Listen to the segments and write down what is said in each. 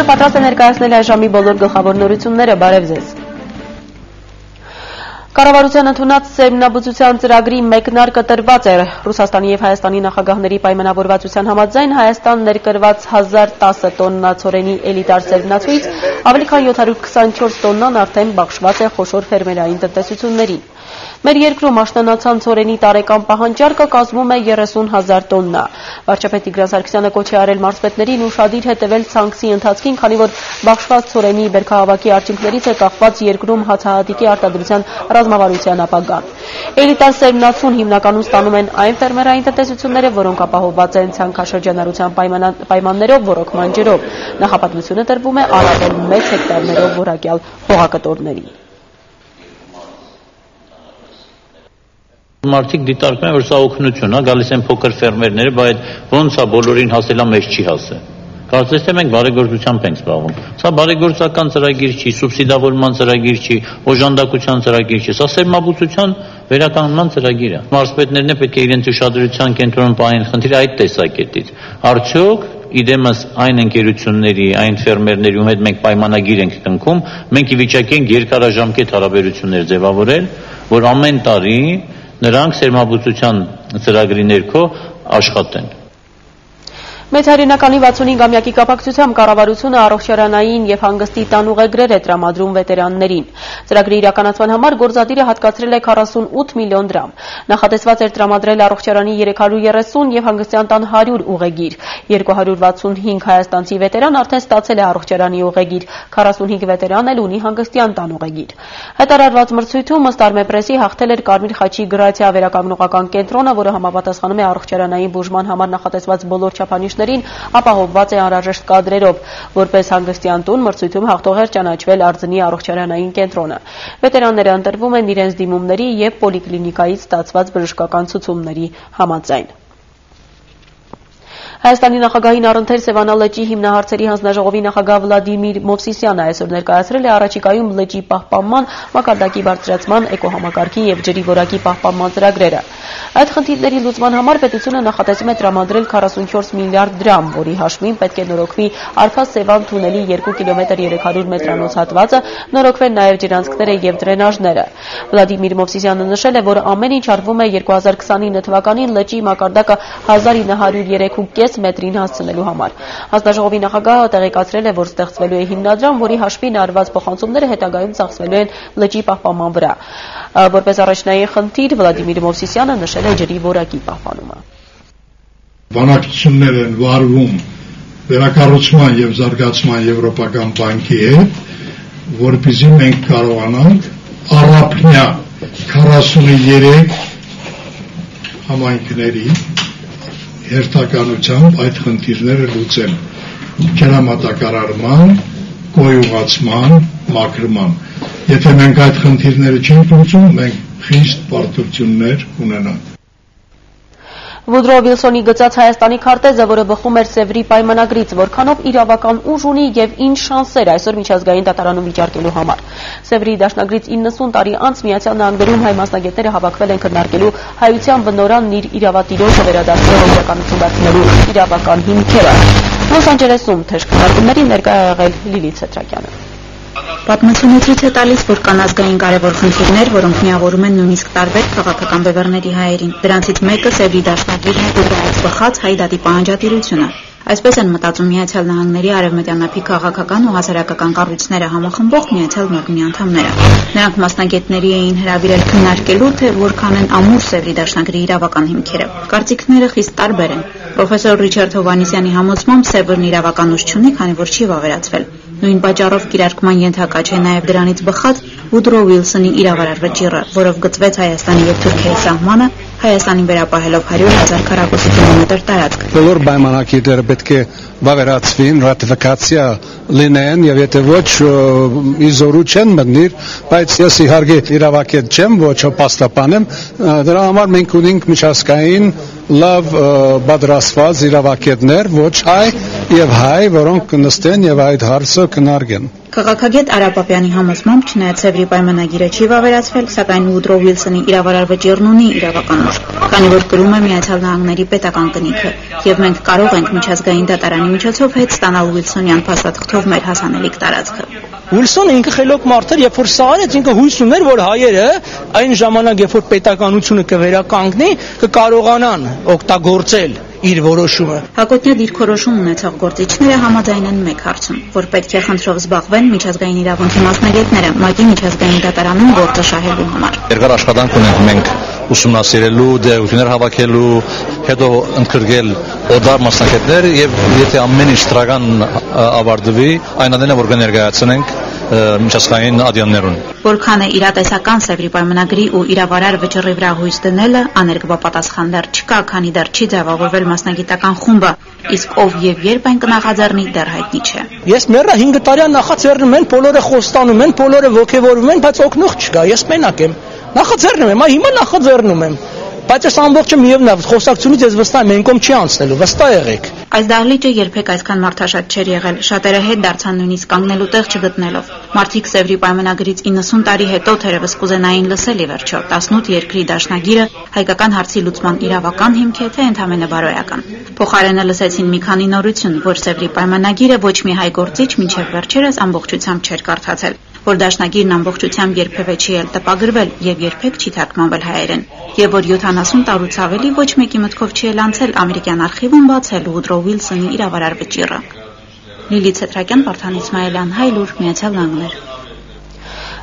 պատրաստ է ներկայացնել այս ժամի բոլոր գլխավոր նորությունները, բարև ձեզ։ Կառավարության ընդունած սերմնաբուծության ծրագրի մեկնարկը տրված է։ Ռուսաստանի և Հայաստանի նախագահների պայմանավորվածության համաձայն Հայաստան ներկրված 1010 տոննա ցորենի էլիտար սերմնացուից ավելի քան 724 տոննան արդեն բաշխված է խոշոր ֆերմերային տնտեսություններին։ Մեր երկրում աշնանացան ցորենի տարեկան պահանջարկը կազմում է 30,000 տոննա։ Վարչապետ Տիգրան Սարգսյանը կոչ է արել մարզպետներին ուշադիր հետևել ցանքսի ընթացքին, քանի որ բաշխված ցորենի բերքահավաքի արդյունքներից է կախված երկրում հացահատիկի արտադրության ռազմավարության ապագան։ Էլիտար սերմնացուն հիմնականում ստանում են այն ֆերմերային տնտեսությունները, որոնք ապահովված են ցանքաշրջանառության պայմաններով, ոռոգման ջրով։ Նախապատվությունը տրվում է առավել մեծ հեկտարներով որակյալ հողակտորներին։ Մարդիկ դիտարկում են, որ սա օգնություն է, գալիս են փոքր ֆերմերները, բայց ոնց է բոլորին հասել, մեզ չի հասել։ Կարծես թե մենք բարեգործությամբ ենք զբաղվում։ Սա բարեգործական ծրագիր չի, սուբսիդավորման ծրագիր չի, օժանդակության ծրագիր չի, սա սերմնաբուծության վերականգնման ծրագիր է։ Մարզպետներն է պետք է իրենց ուշադրության կենտրոնում պահեն խնդիրը այդ տեսակետից։ Արդյոք իդեմս այն ընկերությունների, այն ֆերմերների, ում հետ մենք պայմանագիր ենք կնքում, մենք ի վիճակի ենք երկարաժամկետ հարաբերություններ ձևավորել, որ ամեն տարի նրանք սերմնաբուծության ծրագրի ներքո աշխատեն։ Մեծ հայրենականի 65-ամյակի կապակցությամբ կառավարությունը առողջարանային և հանգստի տան ուղեգրեր է տրամադրում վետերաններին։ Ծրագրի իրականացման համար գործադիրը հատկացրել է 48 միլիոն դրամ։ Նախատեսված էր տրամադրել առողջարանի 330 և հանգստյան տան 100 ուղեգիր։ 265 հայաստանցի վետերան արդեն ստացել է առողջարանի ուղեգիր, 45 վետերան էլ ունի հանգստյան տան ուղեգիր։ Հայտարարված մրցույթում ըստ Արմեպրեսի հաղթել էր Կարմիր խաչի Գրացիա վերականգնողական կենտրոնը, որը համապատասխանում է առողջարանային բուժման համար նախատեսված բոլոր չափանիշներին, ապահովված է անհրաժեշտ կադրերով։ Որպես հանգստյան տուն մրցույթում հաղթող էր ճանաչվել Արձնի առողջարանային կենտրոնը։ Վետերանները ընտրվում են իրենց դիմումների և պոլիկլինիկայից ստացված բժշկական ցուցումների համաձայն։ Հայաստանի նախագահին առընթեր Սևանա լճի հիմնահարցերի հանձնաժողովի նախագահ Վլադիմիր Մովսիսյանը այսօր ներկայացրել է առաջիկայում լճի պահպանման, մակարդակի բարձրացման, էկոհամակարգի և ջրի որակի պահպանման ծրագրերը։ Այդ խնդիրների լուծման համար պետությունը նախատեսում է տրամադրել 44 միլիարդ դրամ, որի հաշվին պետք է նորոգվի Արփա-Սևան թունելի 2 կիլոմետր 300 մետրանոց հատվածը, նորոգվեն նաև ջրանցքները և դրենաժները։ Վլադիմիր Մովսիսյանը նշել է, որ ամեն ինչ արվում է 2029 թվականին լճի մակարդակը 1903.5 մետրին հասցնելու համար։ Հանձնաժողովի նախագահը տեղեկացրել է, որ ստեղծվելու է հիմնադրամ, որի հաշվին արված փոխանցումները հետագայում ծախսվելու են լճի պահպանման վրա։ Որպես առաջնային խնդիր Վլադիմիր Մովսիսյանը նշել է ջրի որակի պահպանումը։ Բանակցություններ են վարվում վերակառուցման և զարգացման եվրոպական բանկի հետ, որպեսզի մենք կարողանանք առափնյա 43 համայնքների հերթականությամբ այդ խնդիրները լուծել ջրամատակարարման, գոյուղացման, մաքրման։ Եթե մենք այդ խնդիրները չենք լուծում, մենք խիստ պարտություններ ունենանք։ Վուդրո Վիլսոնի գծած Հայաստանի քարտեզը, որը բխում էր Սևրի պայմանագրից, որքանով իրավական ուժ ունի և ինչ շանսեր այսօր միջազգային դատարանում վիճարկելու համար։ Սևրի դաշնագրից 90 տարի անց Միացյալ Նահանգներում հայ մասնագետները հավաքվել են քննարկելու հայության բնորանն իր իրավատիրոջը վերադարձնող իրականություն դարձնելու իրավական հիմքերը։ Լոս Անջելեսում թեժ քննարկումների ներկա է եղել Լիլիթ Սեթրակյանը։ Պատմությունը ցույց է տալիս, որ կան ազգային կարևոր խնդիրներ, որոնք միավորում են նույնիսկ տարբեր քաղաքական բևեռների հայերին։ Դրանցից մեկը Սևրի դաշնագրի հետ ուղղված բխած հայ դատի պահանջատիրությունը։ Այսպես են մտածում Միացյալ Նահանգների արևմտյան ափի քաղաքական ու հասարակական կառույցները համախմբող Միացյալ Մոդմի անդամները։ Նրանք մասնագետների էին հրավիրել քննարկելու, թե որքան են ամուր Սևրի դաշնագրի իրավական հիմքերը։ Կարծիքները խիստ տարբեր են։ Պրոֆեսոր Ռիչարդ Հովհաննիսյանի համոզմամբ Սևրն իրավական ուժ չունի, քանի որ չի վավերացվել։ Նույն պատճառով կիրարկման ենթակա չէ նաև դրանից բխած Վուդրո Վիլսոնի իրավարար վճիռը, որով գծվեց Հայաստանի և Թուրքիայի սահմանը, Հայաստանին վերապահելով 100,000 քառակուսի կիլոմետր տարածք։ Բոլոր պայմանագիրները պետք է վավերացվին, ռատիֆիկացիա լինեն եւ եթե ոչ իզորու չեն մտնիր, բայց ես իհարկե իրավակետ չեմ, ոչ պաստապան եմ, դրա համար մենք ունենք միջազգային լավ պատրաստված իրավակետներ, ոչ հայ, եւ հայ, որոնք կնստեն եւ այդ հարցը քննարկեն։ Քաղաքագետ Արա Պապյանի համոզմամբ չնայած Սևրի պայմանագիրը չի վավերացվել, սակայն Ուդրո Ուիլսոնի իրավարար վճիռն ունի իրավական ուժ, քանի որ կրում է Միացյալ Նահանգների պետական կնիքը, եւ մենք կարող ենք միջազգային դատարանի միջոցով հետ ստանալ Ուիլսոնյան փաստաթղթով մեր հասանելիք տարածքը։ Ուիլսոնը ինքը խելոք մարդ էր, երբ որ սա արեց, ինքը հույս ուներ, որ հայերը այն ժամանակ, երբ որ պետականությունը կվերականգնի, կկարողանան օգտագործել իր որոշումը։ Հակոտնյա դիրքորոշում ունեցող գործիչները համաձայն են մեկ հարցում, որ պետք է խնդրով զբաղվեն միջազգային իրավունքի մասնագետները ՄԱԿ-ի միջազգային դատարանում գործը շահելու համար։ Երկար աշխատանք ունենք մենք ուսումնասիրելու, դերություններ հավաքելու, հետո ընդգրկել օդար մասնագետներ եւ եթե ամեն ինչ դրական ավարտվի, այն adene որ կներկայացնենք միջազգային ադյաններուն։ Որքան է իրատեսական Սևրի պայմանագրի ու իրավարար վճռի վրա հույս դնելը, աներկբա պատասխան դեռ չկա, քանի դեռ չի ձևավորվել մասնագիտական խումբը, իսկ ով եւ երբ այն կնախաձեռնի դեռ հայտնի չէ։ Ես մեռա 5 տարի նախաձեռնում են, բոլորը խոստանում են, բոլորը ողջևորվում են, բայց օգնող չկա։ Ես մենակ եմ։ Նախաձեռնում եմ, հիմա նախաձեռնում եմ։ Բայց այս ամբողջը միևնույն է, խոսակցությունից ես վստահ եմ, մենք չի անցնելու, վստահ եղեք։ Այս դահլիճը երբեք այսքան մարդաշատ չէր եղել, շատերը հետ դարձան նույնիսկ կանգնելու տեղ չգտնելով։ Մարդիկ Սևրի պայմանագրից 90 տարի հետո թերևս կուզենային լսել ի վերջո 18 երկրի դաշնագիրը հայկական հարցի լուծման իրավական հիմք է, թե ընդհանրապես բարոյական։ Փոխարենը լսեցին մի քանի նորություն, որ Սևրի պայմանագիրը ոչ մի հայ գործիչ մինչև վերջերս ամբողջությամբ չէր կարդացել, որ դաշնագիրն ամբողջությամբ երբևէ չի էլ տպագրվել եւ երբեք չի թարգմանվել հայերեն, եւ որ 70 տարուց ավելի ոչ մեկի մտքով չի էլ անցել ամերիկյան արխիվում բացել Ուդրո Ուիլսոնի իրավարար վճիռը։ Լիլի Ցետրակյան, Վարդան Իսմայելյան, Հայլուր, Միացյալ Նահանգներ։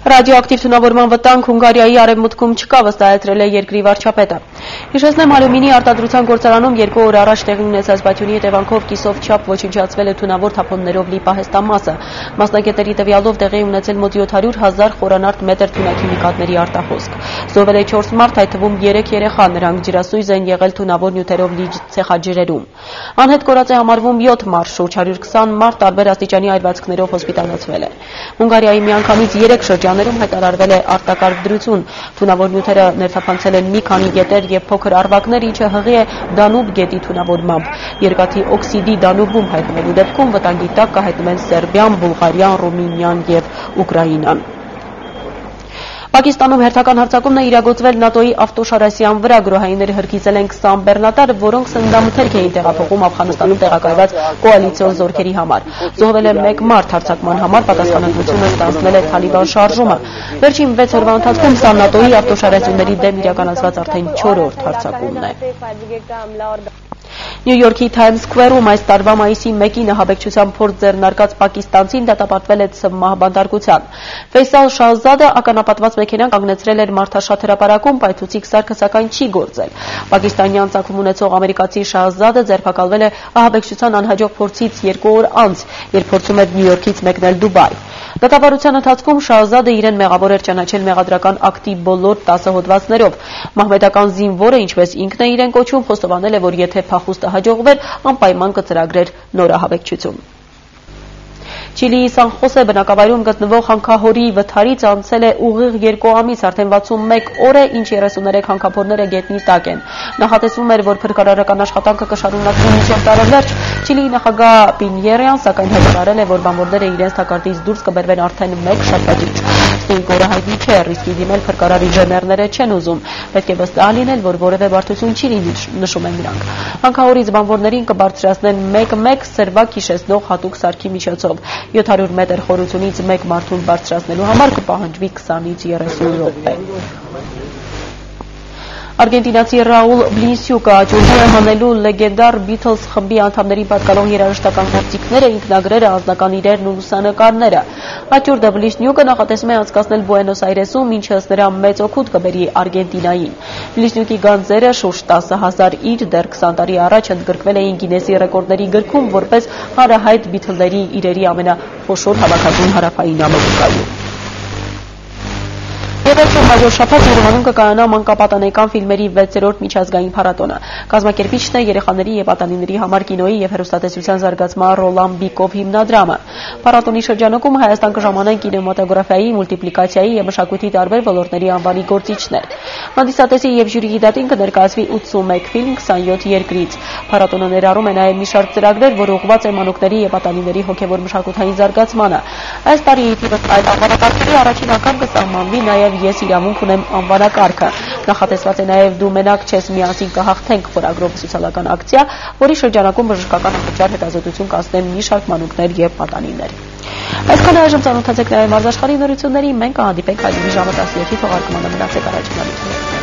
Ռադիոակտիվ թունավորման վտանգ Հունգարիայի արևմուտքում չկա, վստահեցրել է երկրի վարչապետը։ Հիշեցնեմ, ալյումինի արտադրության գործարանում 2 օր առաջ տեղի ունեցած բացյունի հետևանքով կիսով չափ ոչնչացվել է թունավոր թափոններով լի պահեստամասը։ Մասնագետների տվյալով տեղի ունեցել մոտ 700,000 խորանարդ մետր թունաքիմիկատների արտահոսք։ Զոհվել է 4 մարդ, այդ թվում 3 երեխա, նրանք ջրասույզ են եղել թունավոր նյութերով լի ցեխաջրերում։ Անհետ կորած է համարվում 7 մարդ, շուրջ 120 մարդ տարբեր աստիճանի այրվածքներով հոսպիտալացվել է։ Հունգարիայի միանգամից 3 շրջաններում հայտարարվել է արտակարգ դրություն։ Թունավոր նյութերը ներթափանցել են մի քանի գետեր եւ փոքր առվակներ, ինչը հղի է Դանուբ գետի թունավորմամբ։ Երկաթի օքսիդի Դանուբում հայտնվելու դեպքում վտանգի տակ կհայտնվեն Սերբիան, Բուլղարիան, Ռումինիան եւ Ուկրաինան։ Պակիստանում հերթական հարձակումն է իրագործվել ՆԱՏՕ-ի ավտոշարասյան վրա, գրոհայինները հրկիզել են 20 բեռնատար, որոնք սննդամթերք էին տեղափոխում Աֆղանստանում տեղակայված կոալիցիոն զորքերի համար։ Զոհվել է 1 մարդ, հարձակման համար պատասխանատվությունը ստանձնել է Թալիբան շարժումը։ Վերջին 6 օրվա ընթացքում սա ՆԱՏՕ-ի ավտոշարասյունների դեմ իրականացված արդեն 4-րդ հարձակումն է։ Նյու Յորքի Թայմս Սքվերում այս տարվա մայիսի 1-ին ահաբեկչության փորձ ձեռնարկած պակիստանցին դատապարտվել է մահբանդարկության։ Ֆեյսալ Շահզադը ականապատված մեքենան կանգնեցրել էր մարդաշատ հրապարակում, պայթուցիկ սարքը սակայն չի գործել։ Պակիստանյան ծագում ունեցող ամերիկացի Շահզադը ձերբակալվել է ահաբեկչության անհաջող փորձից 2 օր անց, երբ փորձում էր Նյու Յորքից մեկնել Դուբայ։ Դատավարության ընթացքում Շահզադը իրեն մեղավոր էր ճանաչել մեղադրական ակտի բոլոր 10 հոդվածներով։ Մահմեդական զինվորը, ինչպես ինքն է իրեն կոչում, խոստովանել է, որ եթե փախուստը հաջողվեր, անպայման կծրագրեր նոր ահաբեկչություն։ Չիլիի Սան Խոսե բնակավայրում գտնվող հանքահորի վթարից անցել է ուղիղ 2 ամիս, արդեն 61 օր է, ինչ 33 հանքափորները գետնի տակ են։ Նախատեսվում էր, որ փրկարարական աշխատանքը կշարունակվի մինչև տարեվերջ։ Չիլիի նախագահ Պինյերյան սակայն հայտարարել է, որ բանվորները իրենց թակարդից դուրս կբերվեն արդեն 1 շաբաթ անց։ Ստույգ օրը հայտնի չէ, ռիսկի դիմել փրկարար ինժեներները չեն ուզում։ Պետք է վստահ լինել, որ որևէ բարդություն չի լինի, նշում են նրանք։ Հանքահորից բանվորներին կբարձրացնեն 1-1 սրվակ հիշեցնող հատուկ սարքի միջոցով։ 700 մետր խորությունից 1 մարդուն բարձրացնելու համար կպահանջվի 20-ից 30 րոպե։ Արգենտինացի Ռաուլ Բլինսյուկը աճուրդի է հանելու լեգենդար Beatles խմբի անդամներին պատկանող երաժշտական գործիքները, ինքնագրերը, անձնական իրերն ու լուսանկարները։ Աճուրդը Բլինսյուկը նախատեսում է անցկացնել Բուենոս Այրեսում, ինչը ըստ նրա մեծ օգուտ կբերի Արգենտինային։ Բլինսյուկի գանձերը շուրջ 10,000 իր դեռ 20 տարի առաջ ընդգրկվել էին Գինեսի ռեկորդների գրքում որպես հանրահայտ Բիթլերի իրերի ամենախոշոր հավաքածուն Հարավային Ամերիկայում։ Եվերքում հաջորդ շաբաթ Երևանում կկայանա մանկապատանեկան ֆիլմերի 6-րդ միջազգային փառատոնը։ Կազմակերպիչն է երեխաների եւ պատանիների համար կինոյի եւ հեռուստատեսության զարգացման Ռոլան Բիկով հիմնադրամը։ Փառատոնի շրջանակում Հայաստան կժամանեն կինեմատոգրաֆիայի, մուլտիպլիկացիայի եւ մշակույթի տարբեր ոլորտների անվանի գործիչներ։ Հանդիսատեսի եւ ժյուրիի դատին կներկայացվի 81 ֆիլմ 27 երկրից։ Փառատոնը ներառում է նաև մի շարք ծրագրեր, որ ուղղված են մանուկների եւ պատանիների հոգեվոր մշակութային զարգացմանը։ Այս տարի թիվս այլ անվանակարգերի առաջին անգամ կսահմանվի նաև «Ես իրավունք ունեմ» անվանակարգը։ Նախատեսված է նաև «Դու մենակ չես, միասին կհաղթենք» խորագրով սոցիալական ակցիա, որի շրջանակում բժշկական անվճար հետազոտություն կացնեն մի շարք մանուկներ եւ պատանիներ։ Այսքան այժմ ծանոթացեք նաև մարզաշխարհի նորություններին, մենք կհանդիպենք հայտնի ժամը 17-ի թողարկմանը, մնացեք առաջ։